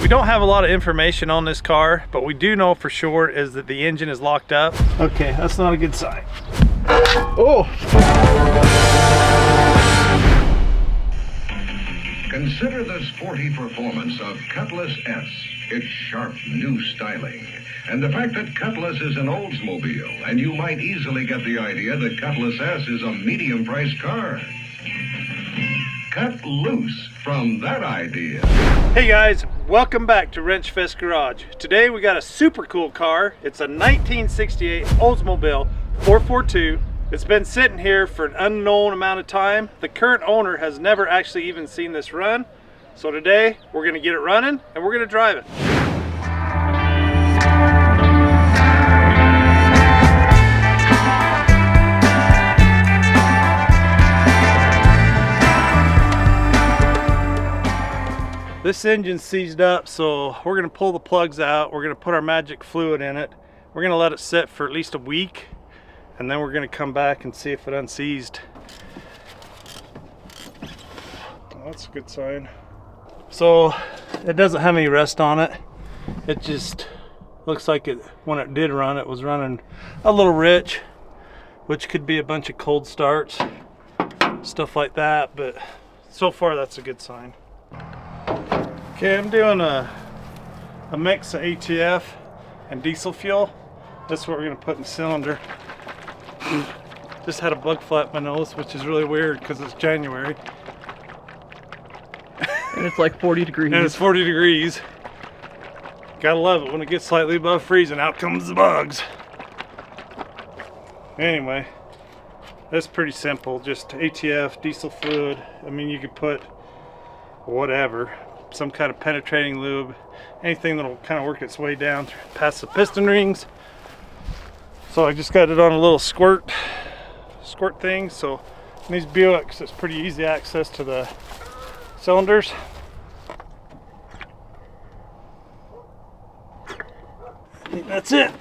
We don't have a lot of information on this car, but we do know for sure is that the engine is locked up. Okay, that's not a good sign. Oh! Consider the sporty performance of Cutlass S, its sharp new styling, and the fact that Cutlass is an Oldsmobile, and you might easily get the idea that Cutlass S is a medium-priced car. Cut loose from that idea. Hey guys, welcome back to Wrench Fest Garage. Today we got a super cool car. It's a 1968 Oldsmobile 442. It's been sitting here for an unknown amount of time. The current owner has never actually even seen this run. So today we're gonna get it running and we're gonna drive it. This engine's seized up, so we're gonna pull the plugs out. We're gonna put our magic fluid in it. We're gonna let it sit for at least a week, and then we're gonna come back and see if it unseized. Oh, that's a good sign. So it doesn't have any rust on it. It just looks like it, when it did run, it was running a little rich, which could be a bunch of cold starts, stuff like that, but so far that's a good sign. Okay, I'm doing a mix of ATF and diesel fuel. This is what we're gonna put in the cylinder. Just had a bug flap my nose, which is really weird because it's January. And it's like 40 degrees. And it's 40 degrees. Gotta love it when it gets slightly above freezing. Out comes the bugs. Anyway, that's pretty simple. Just ATF, diesel fluid. I mean, you could put whatever. Some kind of penetrating lube, anything that'll kind of work its way down past the piston rings. So I just got it on a little squirt thing. So in these Buicks, it's pretty easy access to the cylinders. I think that's it.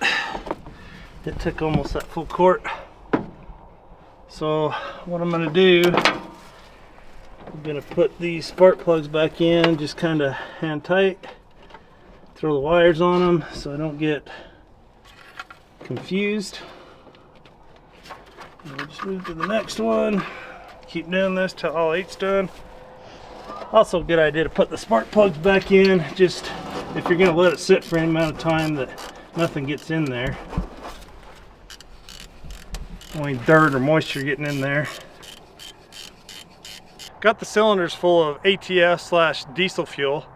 It took almost that full quart. So what I'm gonna do, I'm gonna put these spark plugs back in, just kind of hand tight, throw the wires on them so I don't get confused. And we'll just move to the next one. Keep doing this till all 8's done. Also a good idea to put the spark plugs back in, just if you're gonna let it sit for any amount of time that nothing gets in there. Only dirt or moisture getting in there. Got the cylinders full of ATF/diesel fuel.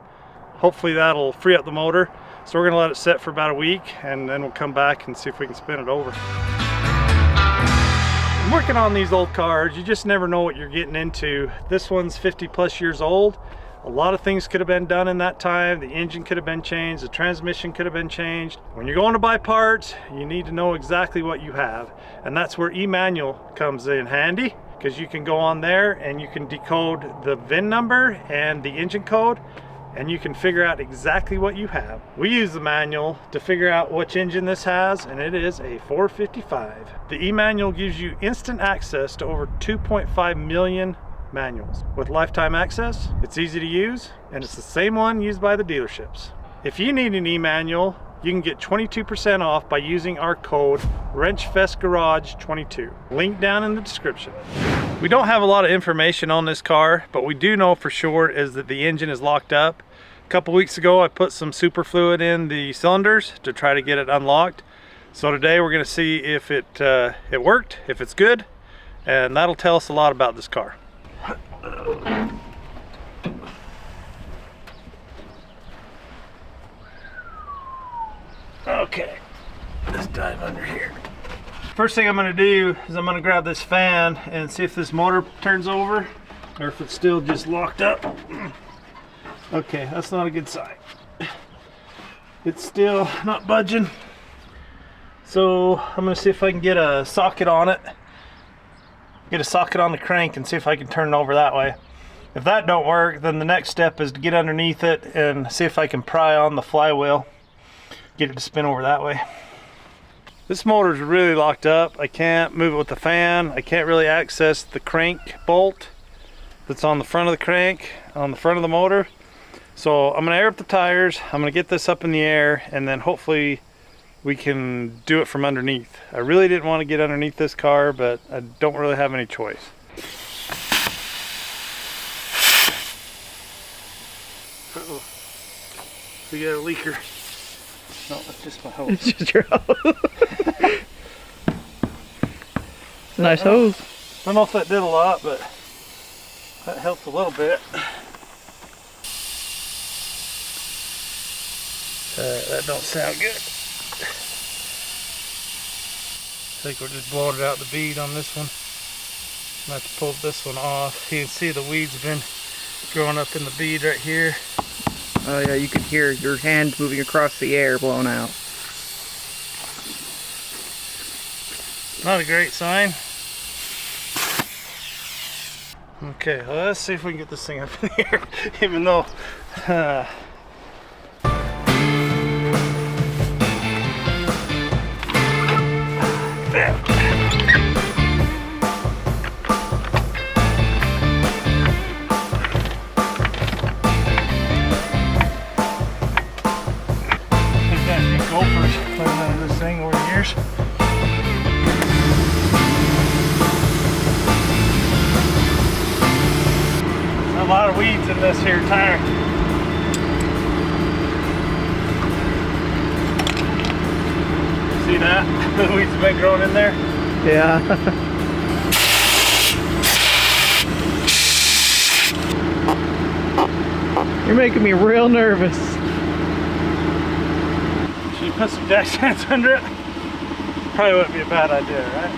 Hopefully that'll free up the motor. So we're gonna let it sit for about a week and then we'll come back and see if we can spin it over. I'm working on these old cars. You just never know what you're getting into. This one's 50 plus years old. A lot of things could have been done in that time. The engine could have been changed. The transmission could have been changed. When you're going to buy parts, you need to know exactly what you have. And that's where e-manual comes in handy, because you can go on there and you can decode the VIN number and the engine code, and you can figure out exactly what you have. We use the manual to figure out which engine this has, and it is a 455. The e-manual gives you instant access to over 2.5 million manuals. With lifetime access, it's easy to use, and it's the same one used by the dealerships. If you need an e-manual, you can get 22% off by using our code WrenchFestGarage22. Link down in the description. We don't have a lot of information on this car, but we do know for sure is that the engine is locked up. A couple weeks ago, I put some super fluid in the cylinders to try to get it unlocked. So today we're gonna see if it worked, if it's good, and that'll tell us a lot about this car. Okay, let's dive under here. First thing I'm gonna do is I'm gonna grab this fan and see if this motor turns over or if it's still just locked up. Okay, that's not a good sign. It's still not budging. So I'm gonna see if I can get a socket on it. Get a socket on the crank and see if I can turn it over that way. If that don't work, then the next step is to get underneath it and see if I can pry on the flywheel. Get it to spin over that way. This motor's really locked up. I can't move it with the fan. I can't really access the crank bolt that's on the front of the crank, on the front of the motor. So I'm gonna air up the tires, I'm gonna get this up in the air, and then hopefully we can do it from underneath. I really didn't want to get underneath this car, but I don't really have any choice. Uh-oh. We got a leaker. No, that's just my hose. It's just your hose. Nice hose. I don't know if that did a lot, but that helped a little bit. That don't sound good. I think we're just blowing it out the bead on this one. I'm going to have to pull this one off. You can see the weeds have been growing up in the bead right here. Oh yeah, you can hear your hand moving across the air blowing out. Not a great sign. Okay, well, let's see if we can get this thing up in the air, even though gophers living under this thing over the years. A lot of weeds in this here tire. See that? The weeds have been growing in there. Yeah. You're making me real nervous. Should you put some jack stands under it? Probably wouldn't be a bad idea, right?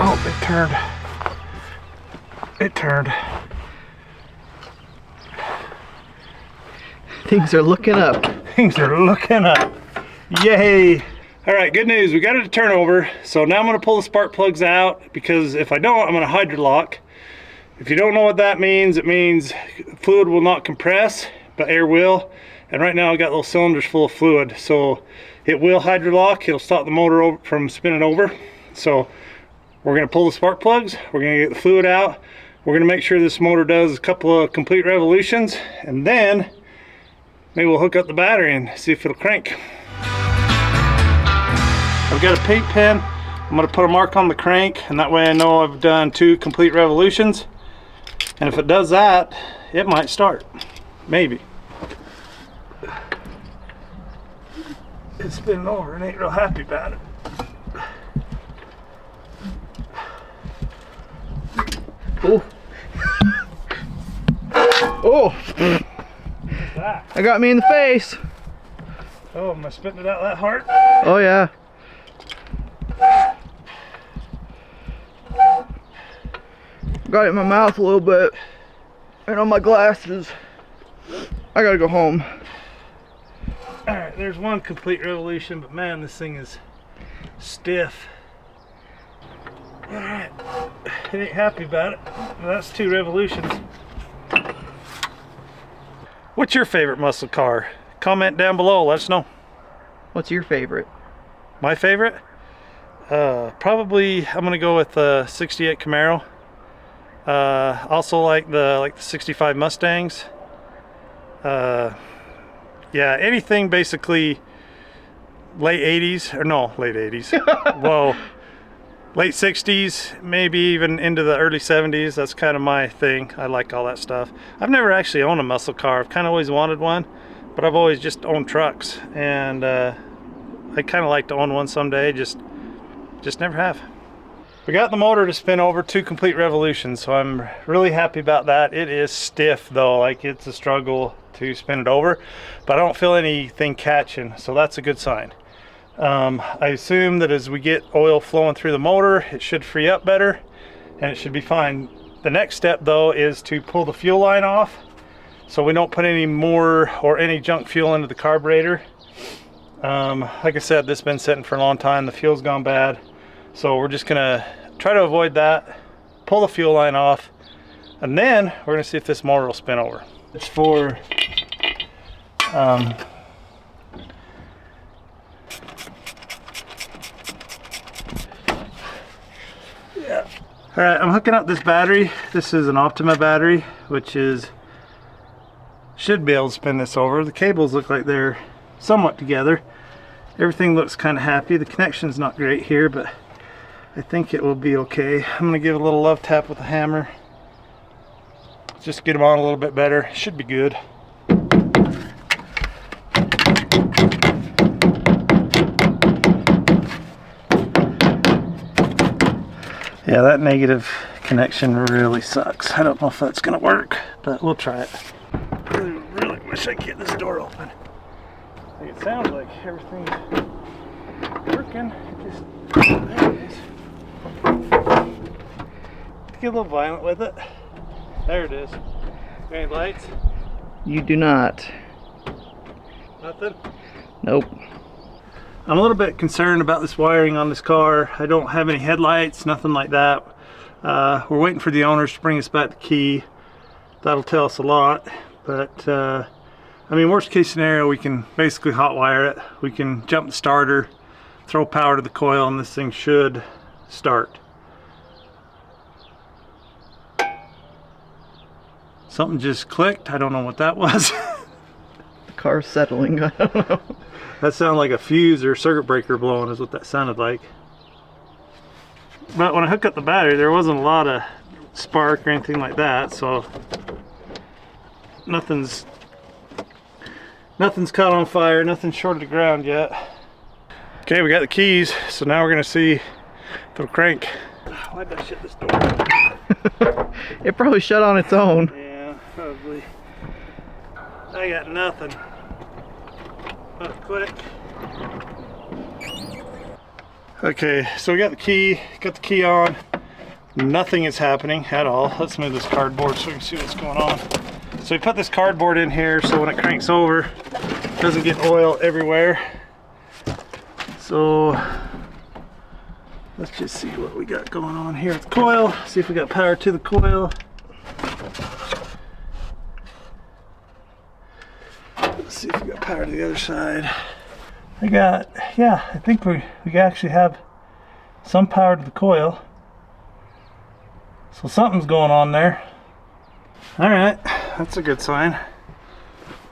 Oh, it turned. It turned. Things are looking up. Things are looking up. Yay. All right, good news. We got it to turn over. So now I'm going to pull the spark plugs out, because if I don't, I'm going to hydrolock. If you don't know what that means, it means fluid will not compress, but air will. And right now I got little cylinders full of fluid. So it will hydrolock. It'll stop the motor from spinning over. So we're going to pull the spark plugs. We're going to get the fluid out. We're going to make sure this motor does a couple of complete revolutions, and then maybe we'll hook up the battery and see if it'll crank. I've got a paint pen. I'm going to put a mark on the crank, and that way I know I've done 2 complete revolutions. And if it does that, it might start. Maybe. It's spinning over and ain't real happy about it. Oh. Oh. What's that? That got me in the face. Oh, am I spitting it out that hard? Oh yeah. Got it in my mouth a little bit. And on my glasses. I gotta go home. Alright, there's 1 complete revolution, but man, this thing is stiff. Alright, it ain't happy about it. Well, that's 2 revolutions. What's your favorite muscle car? Comment down below, let us know. What's your favorite? My favorite? Probably I'm gonna go with the 68 Camaro. Also like the 65 Mustangs. Yeah, anything basically late 80s, or no, late 80s. Whoa. Late 60s, maybe even into the early 70s. That's kind of my thing. I like all that stuff. I've never actually owned a muscle car. I've kind of always wanted one, but I've always just owned trucks, and I kind of like to own one someday. Just never have. We got the motor to spin over 2 complete revolutions, so I'm really happy about that. It is stiff though, like it's a struggle to spin it over, but I don't feel anything catching, so that's a good sign. I assume that as we get oil flowing through the motor, it should free up better and it should be fine. The next step though is to pull the fuel line off so we don't put any more or any junk fuel into the carburetor. Like I said, this has been sitting for a long time. The fuel's gone bad, so we're just gonna try to avoid that, pull the fuel line off, and then we're gonna see if this motor will spin over. It's for All right, I'm hooking up this battery. This is an Optima battery, which should be able to spin this over. The cables look like they're somewhat together. Everything looks kind of happy. The connection's not great here, but I think it will be okay. I'm gonna give it a little love tap with a hammer. Just get them on a little bit better. Should be good. Yeah, that negative connection really sucks. I don't know if that's gonna work, but we'll try it. I really wish I could get this door open. It sounds like everything's working. There it is. Get a little violent with it. There it is. Any lights? You do not. Nothing? Nope. I'm a little bit concerned about this wiring on this car. I don't have any headlights, nothing like that. We're waiting for the owners to bring us back the key. That'll tell us a lot. But I mean, worst case scenario, we can basically hot wire it. We can jump the starter, throw power to the coil, and this thing should start. Something just clicked. I don't know what that was. The car's settling. I don't know. That sounded like a fuse or circuit breaker blowing is what that sounded like. But when I hooked up the battery, there wasn't a lot of spark or anything like that, so nothing's caught on fire, nothing's shorted the ground yet. Okay, we got the keys, so now we're gonna see if it'll crank. Why did I shut this door? It probably shut on its own. Yeah, probably. I got nothing. But quick. Okay, so we got the key on. Nothing is happening at all. Let's move this cardboard so we can see what's going on. So we put this cardboard in here so when it cranks over, it doesn't get oil everywhere. So let's just see what we got going on here with the coil. See if we got power to the coil. Let's see if we got power to the other side. I think we actually have some power to the coil. So something's going on there. All right, that's a good sign.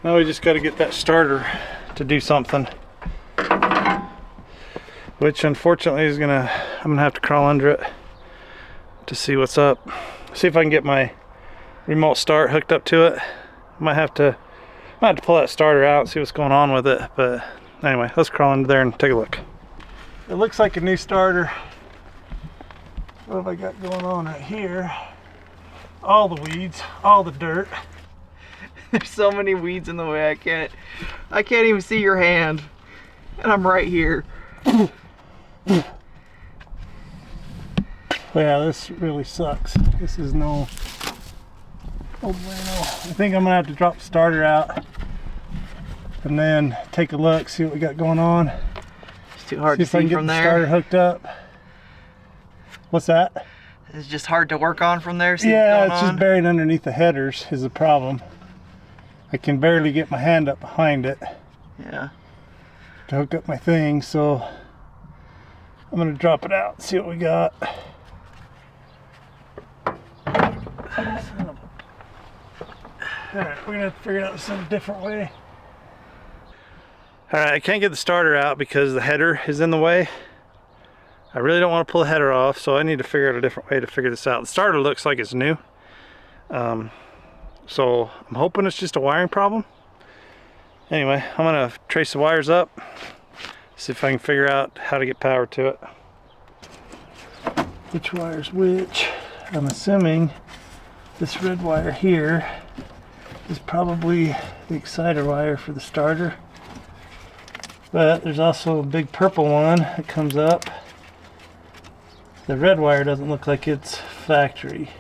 Now we just got to get that starter to do something. Which unfortunately I'm gonna have to crawl under it to see what's up. See if I can get my remote start hooked up to it. Might have to pull that starter out and see what's going on with it, but anyway, let's crawl under there and take a look. It looks like a new starter. What have I got going on right here? All the weeds, all the dirt. There's so many weeds in the way, I can't even see your hand. And I'm right here. Yeah, this really sucks. This is no bueno. I think I'm gonna have to drop the starter out and then take a look, see what we got going on. It's too hard See to if I can see get from the there. starter hooked up. What's that? It's just hard to work on from there. See Yeah, what's it's going just on. buried underneath the headers is the problem. I can barely get my hand up behind it Yeah. to hook up my thing, so I'm gonna drop it out, see what we got. Alright, we're gonna have to figure out this in a different way. Alright, I can't get the starter out because the header is in the way. I really don't want to pull the header off, so I need to figure out a different way to figure this out. The starter looks like it's new. So I'm hoping it's just a wiring problem. Anyway, I'm gonna trace the wires up, see if I can figure out how to get power to it. Which wire's which? I'm assuming this red wire here is probably the exciter wire for the starter. But there's also a big purple one that comes up. The red wire doesn't look like it's factory.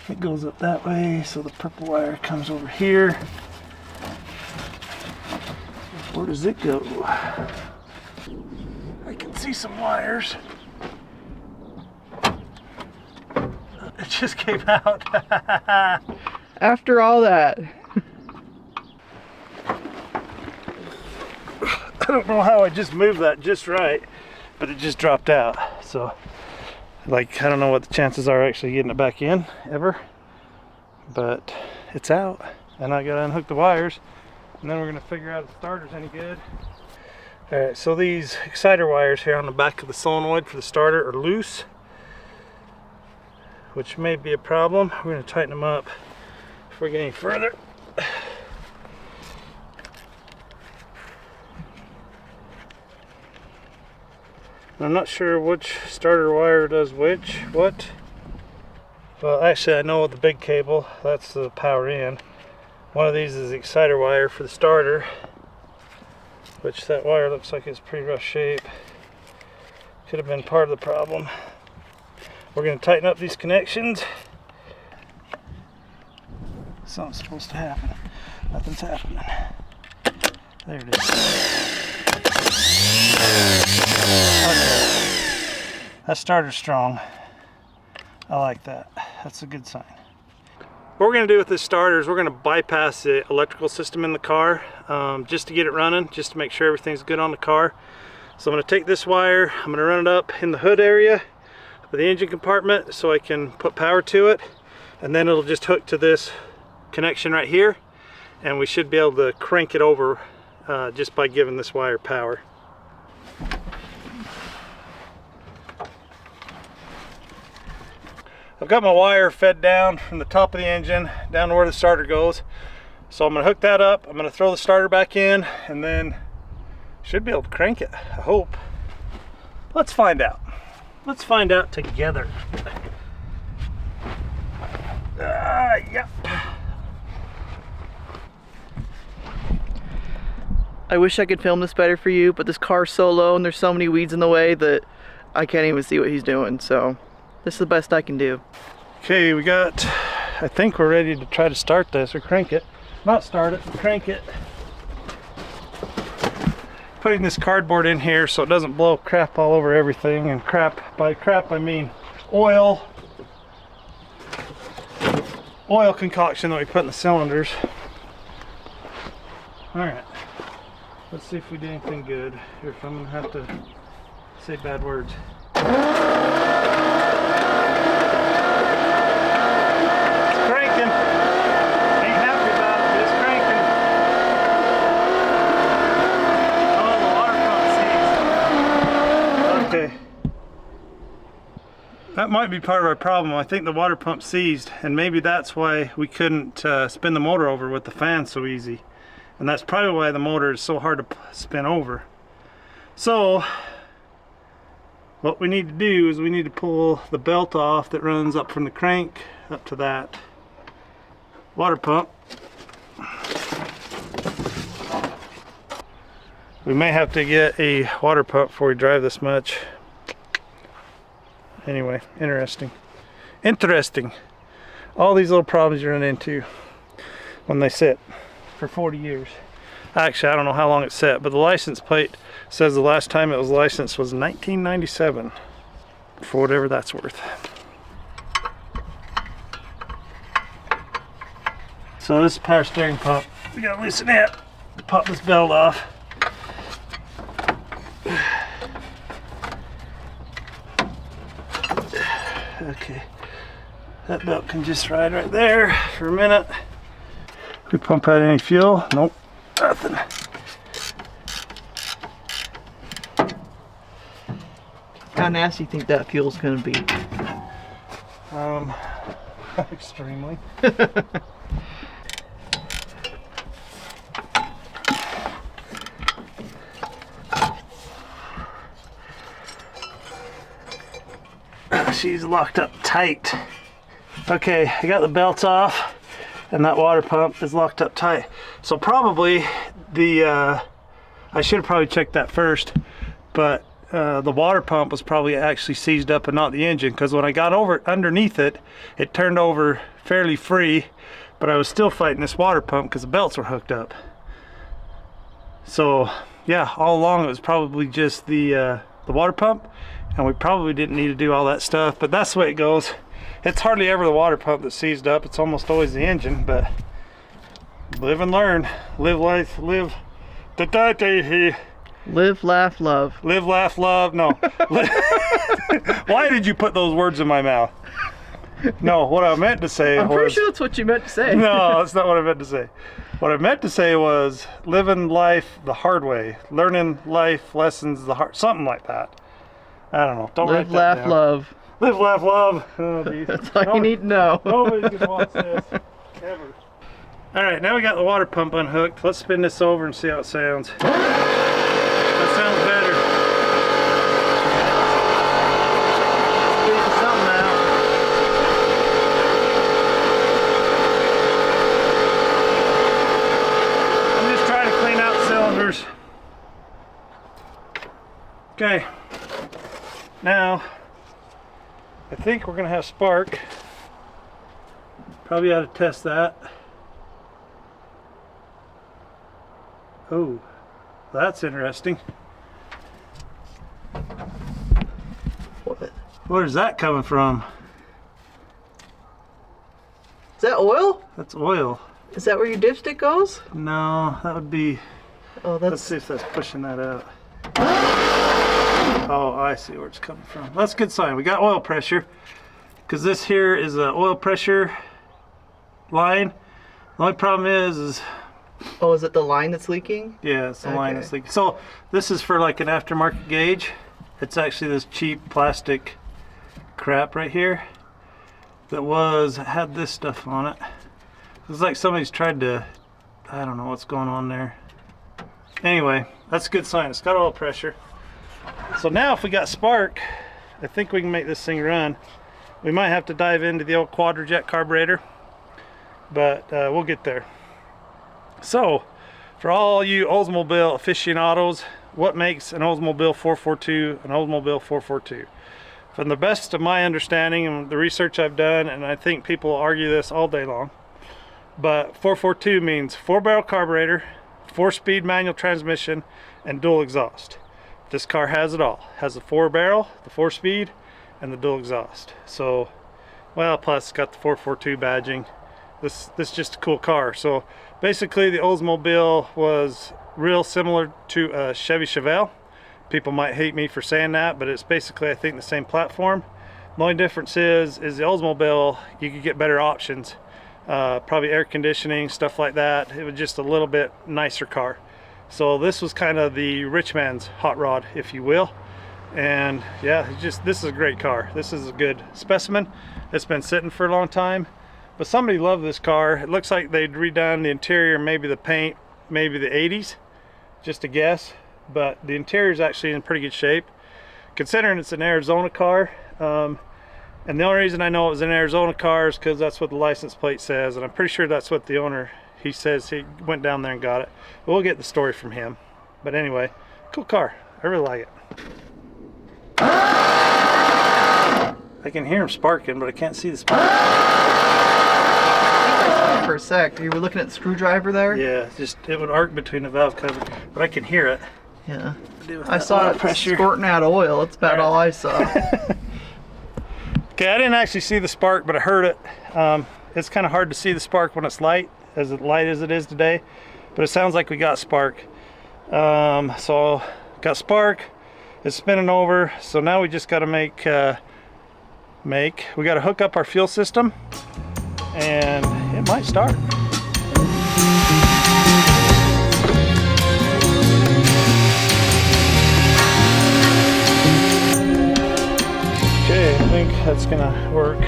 It goes up that way, so the purple wire comes over here. Where does it go? I can see some wires. It just came out. After all that. I don't know how I just moved that just right, but it just dropped out. So Like, I don't know what the chances are actually getting it back in ever, but it's out, and I gotta unhook the wires, and then we're gonna figure out if the starter's any good. All right, so these exciter wires here on the back of the solenoid for the starter are loose, which may be a problem. We're gonna tighten them up before we get any further. I'm not sure which starter wire does what. Well, actually I know the big cable, that's the power in. One of these is the exciter wire for the starter, which that wire looks like it's pretty rough shape. Could have been part of the problem. We're going to tighten up these connections. Something's supposed to happen. Nothing's happening. There it is. Okay. That starter's strong. I like that. That's a good sign. What we're going to do with this starter is we're going to bypass the electrical system in the car just to get it running, just to make sure everything's good on the car. So I'm going to take this wire, I'm going to run it up in the hood area of the engine compartment so I can put power to it, and then it'll just hook to this connection right here, and we should be able to crank it over just by giving this wire power. I've got my wire fed down from the top of the engine down to where the starter goes. So I'm going to hook that up, I'm going to throw the starter back in, and then should be able to crank it, I hope. Let's find out. Let's find out together. Yep. I wish I could film this better for you, but this car's so low and there's so many weeds in the way that I can't even see what he's doing, so this is the best I can do. Okay, I think we're ready to try to start this, or crank it. Not start it, but crank it. Putting this cardboard in here so it doesn't blow crap all over everything, and by crap I mean oil concoction that we put in the cylinders. Alright, let's see if we did anything good. Here, if I'm gonna have to say bad words. That might be part of our problem. I think the water pump seized, and maybe that's why we couldn't spin the motor over with the fan so easy. And that's probably why the motor is so hard to spin over. So what we need to do is we need to pull the belt off that runs up from the crank up to that water pump. We may have to get a water pump before we drive this much. Anyway, interesting. All these little problems you run into when they sit for 40 years. Actually, I don't know how long it sat, but the license plate says the last time it was licensed was 1997, for whatever that's worth. So this is power steering pump. We gotta loosen it, pop this belt off. Okay, that belt can just ride right there for a minute. We pump out any fuel? Nope, nothing. How nasty do you think that fuel's gonna be? Extremely. She's locked up tight. Okay, I got the belt off and that water pump is locked up tight. So probably I should have probably checked that first, but the water pump was probably actually seized up and not the engine, because when I got over underneath it, it turned over fairly free, but I was still fighting this water pump because the belts were hooked up. So yeah, all along it was probably just the water pump, and we probably didn't need to do all that stuff, but that's the way it goes. It's hardly ever the water pump that's seized up, it's almost always the engine, but live and learn. Live life, live. Live, laugh, love. Live, laugh, love. No. Why did you put those words in my mouth? No, what I meant to say I'm was... pretty sure that's what you meant to say. No, that's not what I meant to say. What I meant to say was living life the hard way, learning life lessons the hard, something like that. I don't know. Don't Live, write that laugh, down. love. Live, laugh, love. Oh, geez. That's all you need to know. Nobody's gonna watch this ever. All right, now we got the water pump unhooked. Let's spin this over and see how it sounds. That sounds better. Getting something out. I'm just trying to clean out cylinders. Okay. Now, I think we're gonna have spark. Probably ought to test that. Oh, that's interesting. What? Where's that coming from? Is that oil? That's oil. Is that where your dipstick goes? No, that would be... Oh, Let's that's... see if that's pushing that out. Oh, I see where it's coming from. That's a good sign. We got oil pressure. Because this here is an oil pressure line. The only problem is Oh, is it the line that's leaking? yeah, it's the line Okay. that's leaking. So this is for like an aftermarket gauge. It's actually this cheap plastic crap right here that had this stuff on it. It's like somebody's tried to, I don't know what's going on there. Anyway, that's a good sign. It's got oil pressure. So now if we got spark, I think we can make this thing run. We might have to dive into the old Quadrajet carburetor, but we'll get there. So, for all you Oldsmobile aficionados, what makes an Oldsmobile 442 an Oldsmobile 442? From the best of my understanding and the research I've done, and I think people argue this all day long, but 442 means 4-barrel carburetor, 4-speed manual transmission, and dual exhaust. This car has it all. It has the 4-barrel, the 4-speed, and the dual exhaust. So, well, plus it's got the 442 badging. This is just a cool car. So basically the Oldsmobile was real similar to a Chevy Chevelle. People might hate me for saying that, but it's basically, I think, the same platform. The only difference is the Oldsmobile, you could get better options. Probably air conditioning, stuff like that. It was just a little bit nicer car. So this was kind of the rich man's hot rod, if you will. And yeah, this is a great car. This is a good specimen. It's been sitting for a long time. But somebody loved this car. It looks like they'd redone the interior, maybe the paint, maybe the 80s, just a guess. But the interior is actually in pretty good shape, considering it's an Arizona car. And the only reason I know it was an Arizona car is because that's what the license plate says, and I'm pretty sure that's what the owner, he says he went down there and got it. But we'll get the story from him. But anyway, cool car. I really like it. I can hear him sparking, but I can't see the spark. For a sec, you were looking at the screwdriver there? Yeah, it would arc between the valve cover, but I can hear it. Yeah. I saw it squirting out oil. That's about all I saw. Okay, I didn't actually see the spark, but I heard it. It's kind of hard to see the spark when it's light as it is today, but it sounds like we got spark. So got spark. It's spinning over. So now we just got to we got to hook up our fuel system, and it might start. Okay, I think that's gonna work.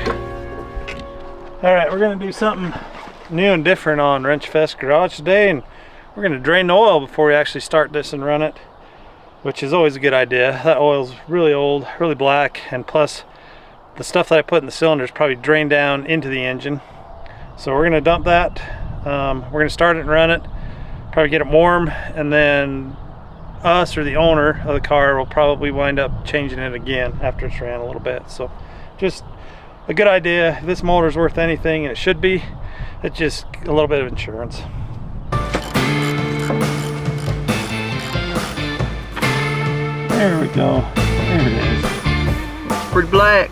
All right, we're gonna do something new and different on Wrench Fest Garage today, and we're gonna drain the oil before we actually start this and run it, which is always a good idea. That oil's really old, really black, and plus the stuff that I put in the cylinder is probably drained down into the engine. So we're gonna dump that. We're gonna start it and run it, probably get it warm, and then us or the owner of the car will probably wind up changing it again after it's ran a little bit. So just a good idea. If this motor's worth anything, and it should be, it's just a little bit of insurance. There we go. There it is. Pretty black.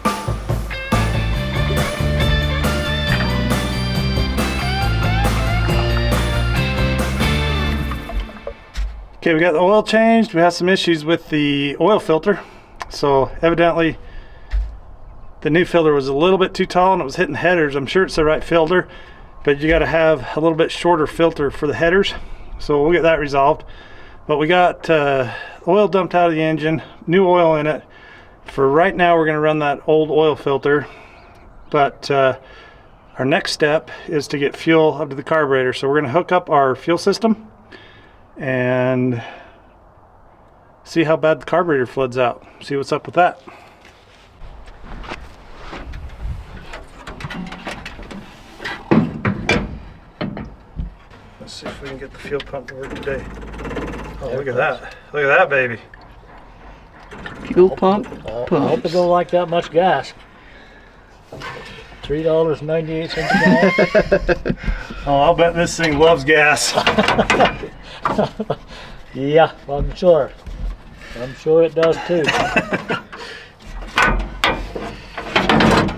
Okay, we got the oil changed. We have some issues with the oil filter. So evidently the new filter was a little bit too tall and it was hitting headers. I'm sure it's the right filter, but you got to have a little bit shorter filter for the headers. So we'll get that resolved. But we got oil dumped out of the engine, new oil in it. For right now, we're going to run that old oil filter. But our next step is to get fuel up to the carburetor. So we're going to hook up our fuel system and see how bad the carburetor floods out. See what's up with that. Let's see if we can get the fuel pump to work today. Oh, look at that. Look at that, baby. Fuel pump. I hope it don't like that much gas. $3.98 a gallon. Oh, I'll bet this thing loves gas. Yeah, I'm sure. I'm sure it does too.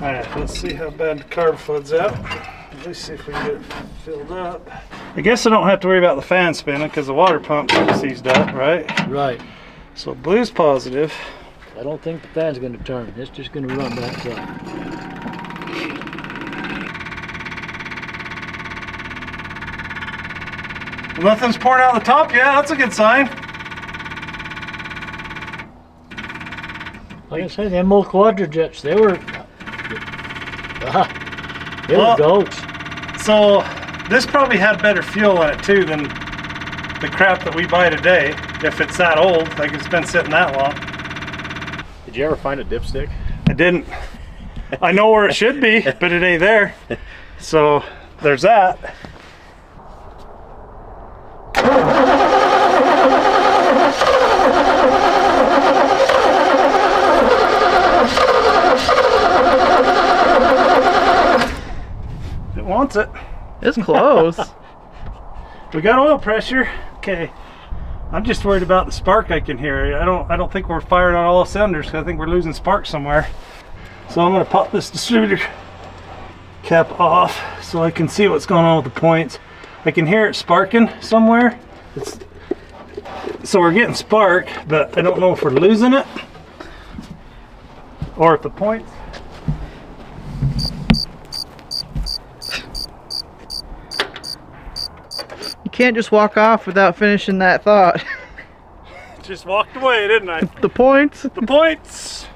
Alright, let's see how bad the carb floods out. Let's see if we can get it filled up. I guess I don't have to worry about the fan spinning because the water pump seized up, right? Right. So blue's positive. I don't think the fan's going to turn. It's just going to run back up. Nothing's pouring out the top yet. That's a good sign. Like I said, them old quadrajets, they were goats. So this probably had better fuel in it too than the crap that we buy today. If it's that old, like it's been sitting that long. Did you ever find a dipstick? I didn't. I know where it should be, but it ain't there. So there's that. It wants it. It's close. We got oil pressure. Okay. I'm just worried about the spark I can hear. I don't think we're firing on all cylinders because I think we're losing spark somewhere. So I'm going to pop this distributor cap off so I can see what's going on with the points. I can hear it sparking somewhere. So we're getting spark, but I don't know if we're losing it or if the points. You can't just walk off without finishing that thought. Just walked away, didn't I? The points. The points.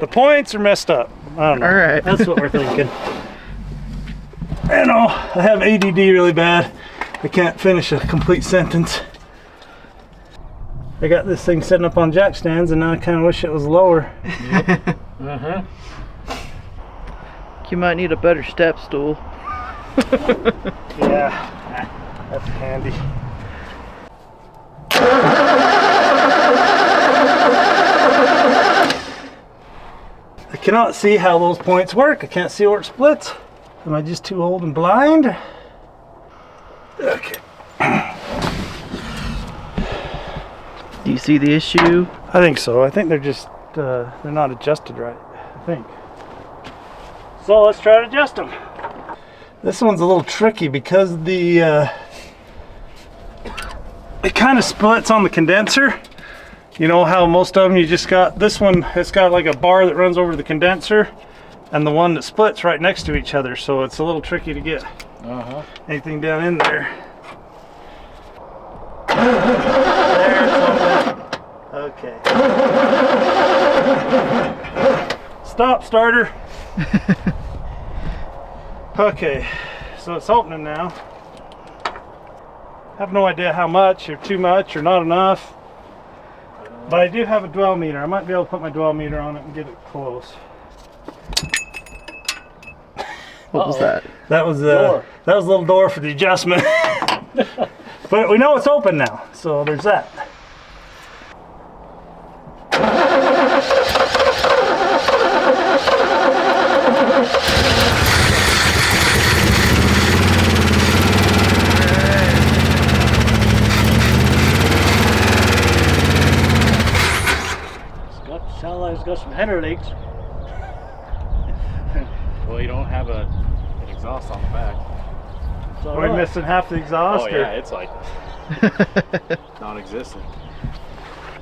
The points are messed up. I don't know. All right. That's what we're thinking. I know, I have ADD really bad. I can't finish a complete sentence. I got this thing setting up on jack stands and now I kind of wish it was lower. Yep. You might need a better step stool. Yeah, that's handy. I cannot see how those points work. I can't see where it splits. Am I just too old and blind? Okay. Do you see the issue? I think so. I think they're just, they're not adjusted right, I think. So let's try to adjust them. This one's a little tricky because the, it kind of splits on the condenser. You know how most of them you just got, this one, it's got like a bar that runs over the condenser and the one that splits right next to each other. So it's a little tricky to get anything down in there. Okay. Stop, starter. Okay, so it's opening now. Have no idea how much or too much or not enough. But I do have a dwell meter. I might be able to put my dwell meter on it and get it close. What was that? That was Door. that was a little door for the adjustment. But we know it's open now, so there's that. Sounds like it's got some header leaks. Well, you don't have an exhaust on the back. It's all We're right. missing half the exhaust. Oh or- yeah, it's like non-existent.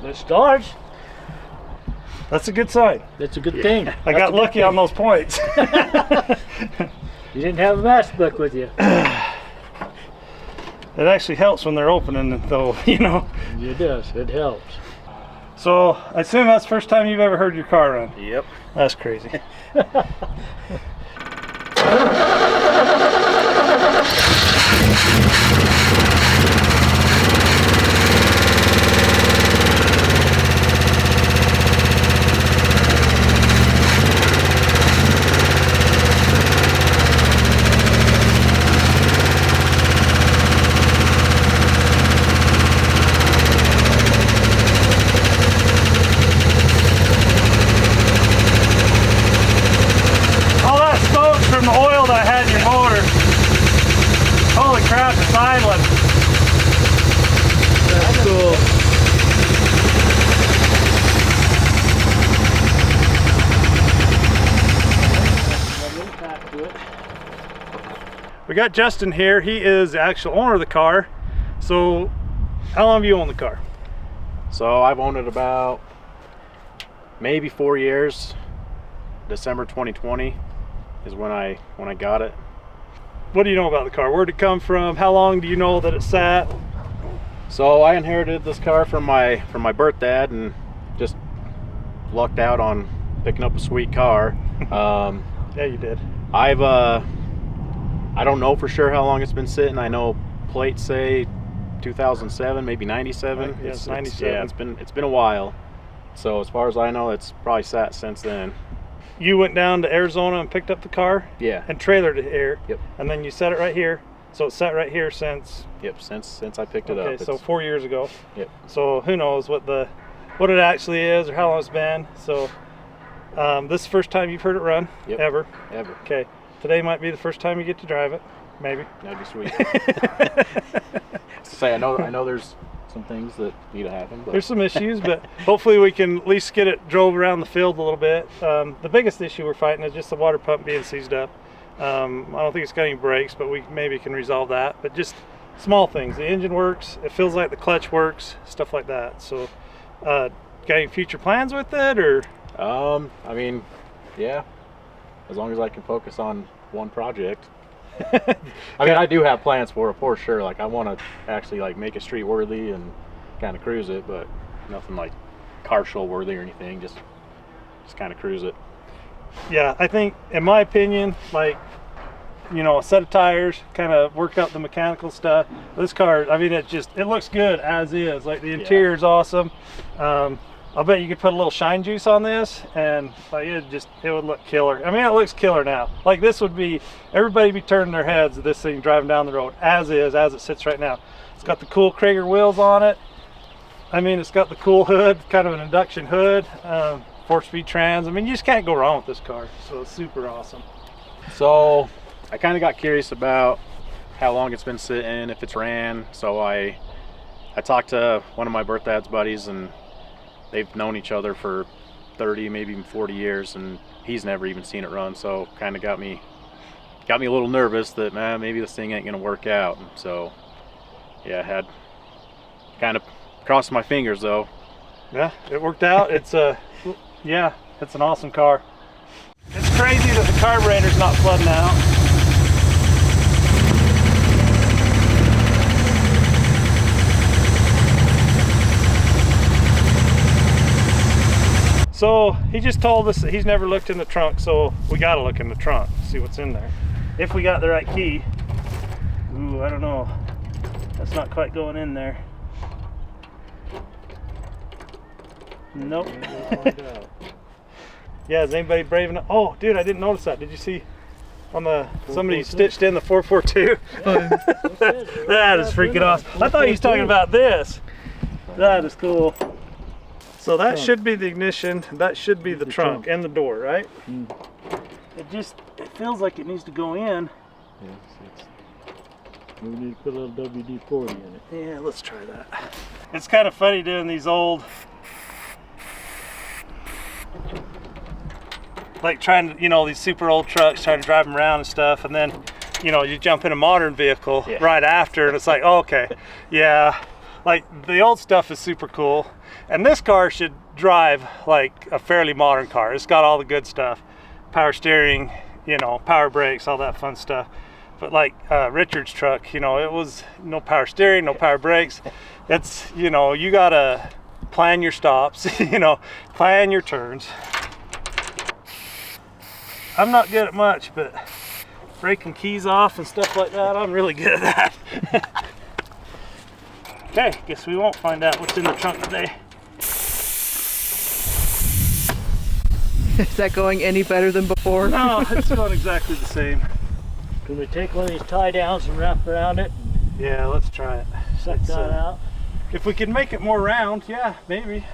It starts. That's a good sign. That's a good thing. I got lucky on those points. You didn't have a match book with you. It actually helps when they're opening though, you know. It does. It helps. So I assume that's the first time you've ever heard your car run. Yep. That's crazy. All that smoke from the oil that I had in your motor. Holy crap, it's idling. That's cool. We got Justin here. He is the actual owner of the car. So how long have you owned the car? So I've owned it about maybe 4 years. December 2020 is when I got it. What do you know about the car? Where'd it come from? How long do you know that it sat? So I inherited this car from my birth dad and just lucked out on picking up a sweet car. Yeah, you did. I don't know for sure how long it's been sitting. I know plates say 2007, maybe 97. Right, yeah, it's 97. Yeah, it's been a while. So as far as I know, it's probably sat since then. You went down to Arizona and picked up the car? Yeah. And trailered it here? Yep. And then you set it right here? So it's sat right here since? Yep, since I picked it up. Okay, so 4 years ago. Yep. So who knows what it actually is or how long it's been. So this is the first time you've heard it run? Yep. Ever? Ever. Okay. Today might be the first time you get to drive it. Maybe. That'd be sweet. Say, I know there's some things that need to happen, but There's some issues, but hopefully we can at least get it drove around the field a little bit. The biggest issue we're fighting is just the water pump being seized up. I don't think it's got any brakes, but we maybe can resolve that. But just small things. The engine works. It feels like the clutch works. Stuff like that. So, got any future plans with it, or? I mean, yeah. As long as I can focus on one project. I mean, I do have plans for sure. Like I want to actually like make it street worthy and kind of cruise it, but nothing like car show worthy or anything. Just kind of cruise it. Yeah, I think, in my opinion, like, you know, a set of tires, kind of work out the mechanical stuff. This car, I mean, it looks good as is. Like the interior is awesome. I'll bet you could put a little shine juice on this and like it would look killer. I mean, it looks killer now. Like this would be, everybody be turning their heads at this thing driving down the road as it sits right now. It's got the cool Krager wheels on it. I mean, it's got the cool hood, kind of an induction hood, 4-speed trans. I mean, you just can't go wrong with this car. So it's super awesome. So I kind of got curious about how long it's been sitting, if it's ran. So I talked to one of my birth dad's buddies, and they've known each other for 30, maybe even 40 years, and he's never even seen it run. So kind of got me a little nervous that, man, maybe this thing ain't gonna work out. And so yeah, I had kind of crossed my fingers though. Yeah, it worked out. It's yeah, it's an awesome car. It's crazy that the carburetor's not flooding out. So he just told us that he's never looked in the trunk, so we gotta look in the trunk, see what's in there. If we got the right key. Ooh, I don't know. That's not quite going in there. Nope. Yeah, is anybody brave enough? Oh, dude, I didn't notice that. Did you see on the somebody stitched in the 442? That is freaking awesome. I thought he was talking about this. That is cool. So that should be the ignition. That should be the trunk and the door, right? It feels like it needs to go in. Yes, we need to put a little WD-40 in it. Yeah, let's try that. It's kind of funny doing these old, like trying to, you know, these super old trucks, trying to drive them around and stuff, and then, you know, you jump in a modern vehicle right after, and it's like, oh, okay, yeah, like the old stuff is super cool, and this car should drive like a fairly modern car. It's got all the good stuff, power steering, you know, power brakes, all that fun stuff. But like Richard's truck, you know, it was no power steering, no power brakes. It's, you know, you gotta plan your stops, you know, plan your turns. I'm not good at much, but breaking keys off and stuff like that, I'm really good at that. Okay, guess we won't find out what's in the trunk today. Is that going any better than before? No, it's going exactly the same. Can we take one of these tie downs and wrap around it? Yeah, let's try it. Suck that out. If we can make it more round, yeah, maybe.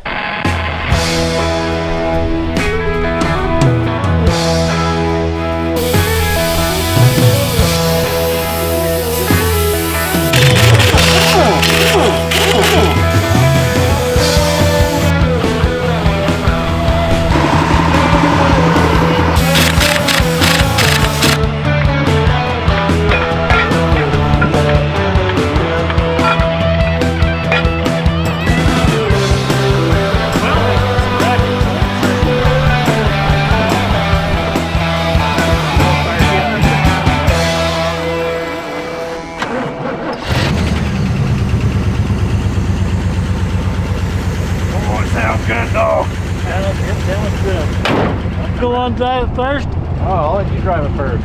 Go on, drive it first. Oh, I'll let you drive it first.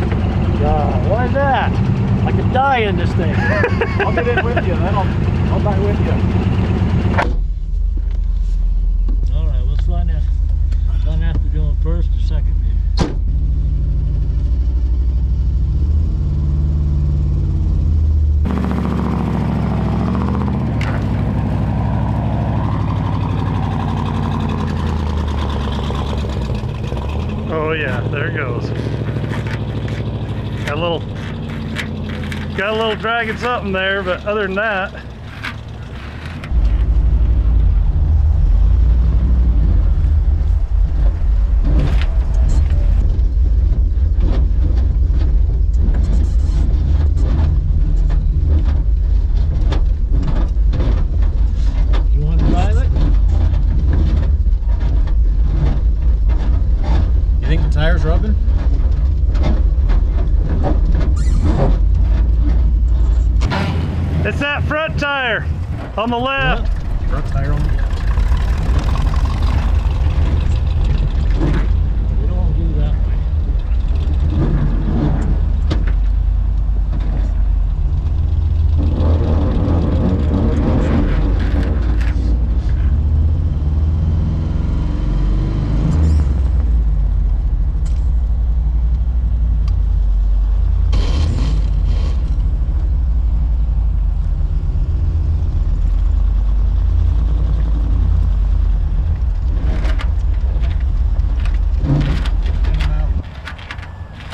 Why is that? I could die in this thing. I'll get in with you, then I'll die with you. All right, let's find out. Find out if we're doing first or second. Maybe. Oh yeah, there it goes. Got a little dragging something there, but other than that. You want to drive it? You think the tire's rubbing? It's that front tire on the left. Front tire on the left. We don't want to do that way.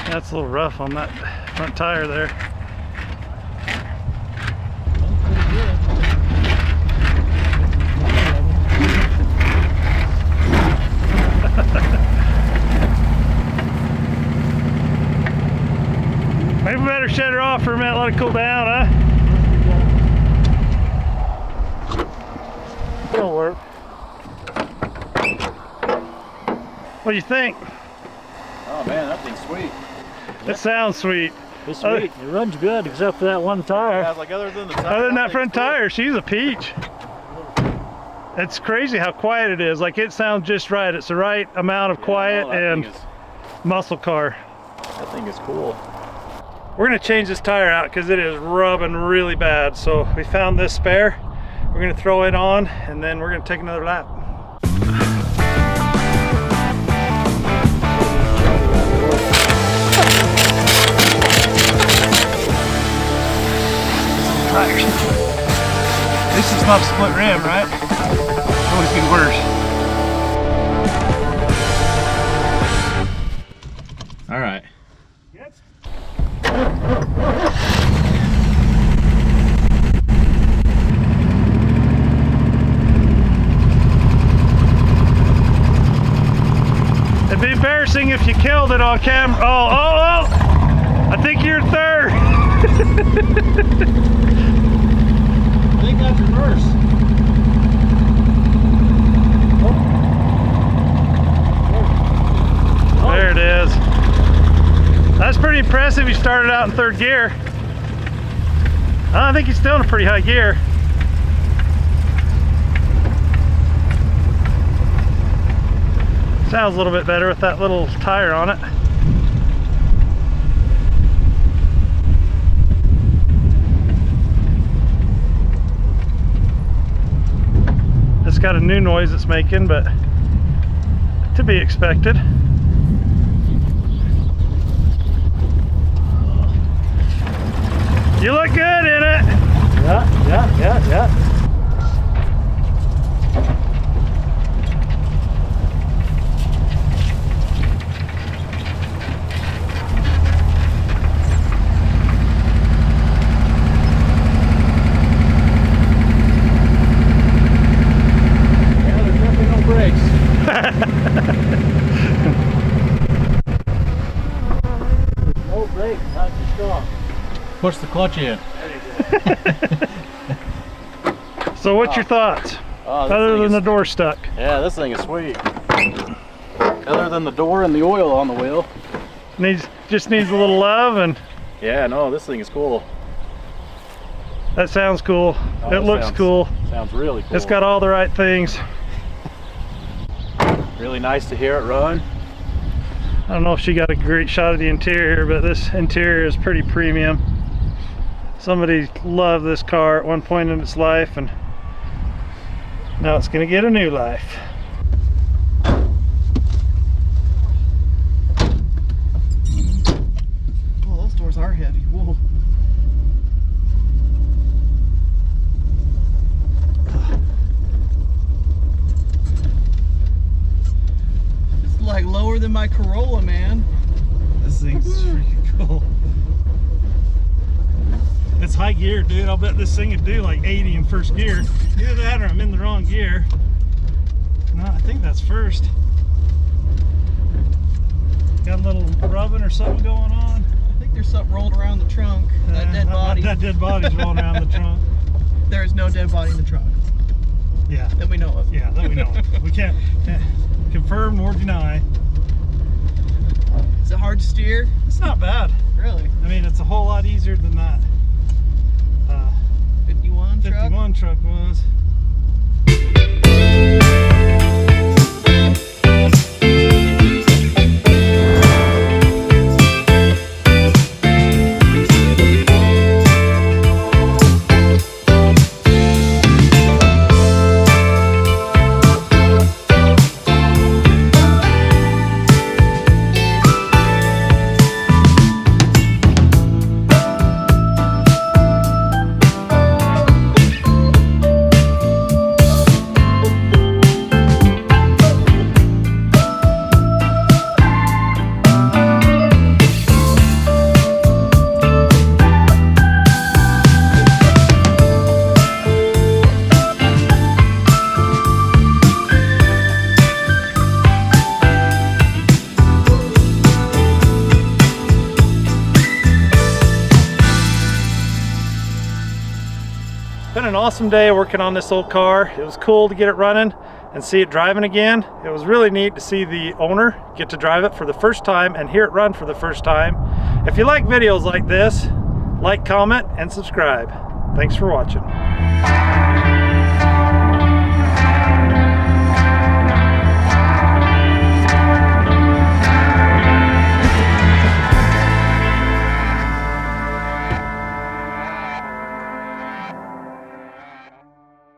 That's a little rough on that front tire there. Maybe we better shut her off for a minute, let it cool down, huh? It'll work. What do you think? Oh man, that thing's sweet. It sounds sweet. It's sweet. It runs good except for that one tire. Yeah, like other than the tire. Other than that front tire, she's a peach. It's crazy how quiet it is. Like, it sounds just right. It's the right amount of quiet and muscle car. That thing is cool. We're gonna change this tire out because it is rubbing really bad. So we found this spare. We're gonna throw it on and then we're gonna take another lap. Tires. This is not a split rim, right? Always be worse. All right. It'd be embarrassing if you killed it on camera. Oh! I think you're third. I think that's reverse. Oh. That's pretty impressive. He started out in 3rd gear. I think he's still in a pretty high gear. Sounds a little bit better with that little tire on it. It's got a new noise it's making, but to be expected. You look good in it. Yeah. No brakes, how'd you stop? Push the clutch in. So what's your thoughts? Oh, Other than the door stuck? Yeah, this thing is sweet. Other than the door and the oil on the wheel. Just needs a little love, and Yeah, no, this thing is cool. that sounds cool. Oh, It looks cool. Sounds really cool. It's got all the right things. really nice to hear it run. I don't know if she got a great shot of the interior, but this interior is pretty premium. Somebody loved this car at one point in its life, and now it's going to get a new life. Oh, those doors are heavy. Whoa. It's like lower than my Corolla, man. This thing's freaking cool. It's high gear, dude. I'll bet this thing would do like 80 in 1st gear. Either that or I'm in the wrong gear. No, I think that's 1st. Got a little rubbing or something going on. I think there's something rolled around the trunk. That dead body. That dead body's rolling around the trunk. There is no dead body in the trunk Yeah. that we know of. Yeah, that we know. We can't confirm nor deny. Is it hard to steer? It's not bad. Really? I mean, it's a whole lot easier than that 51 truck? 51 truck was. Been an awesome day working on this old car. It was cool to get it running and see it driving again. It was really neat to see the owner get to drive it for the first time and hear it run for the first time. If you like videos like this, like, comment, and subscribe. Thanks for watching.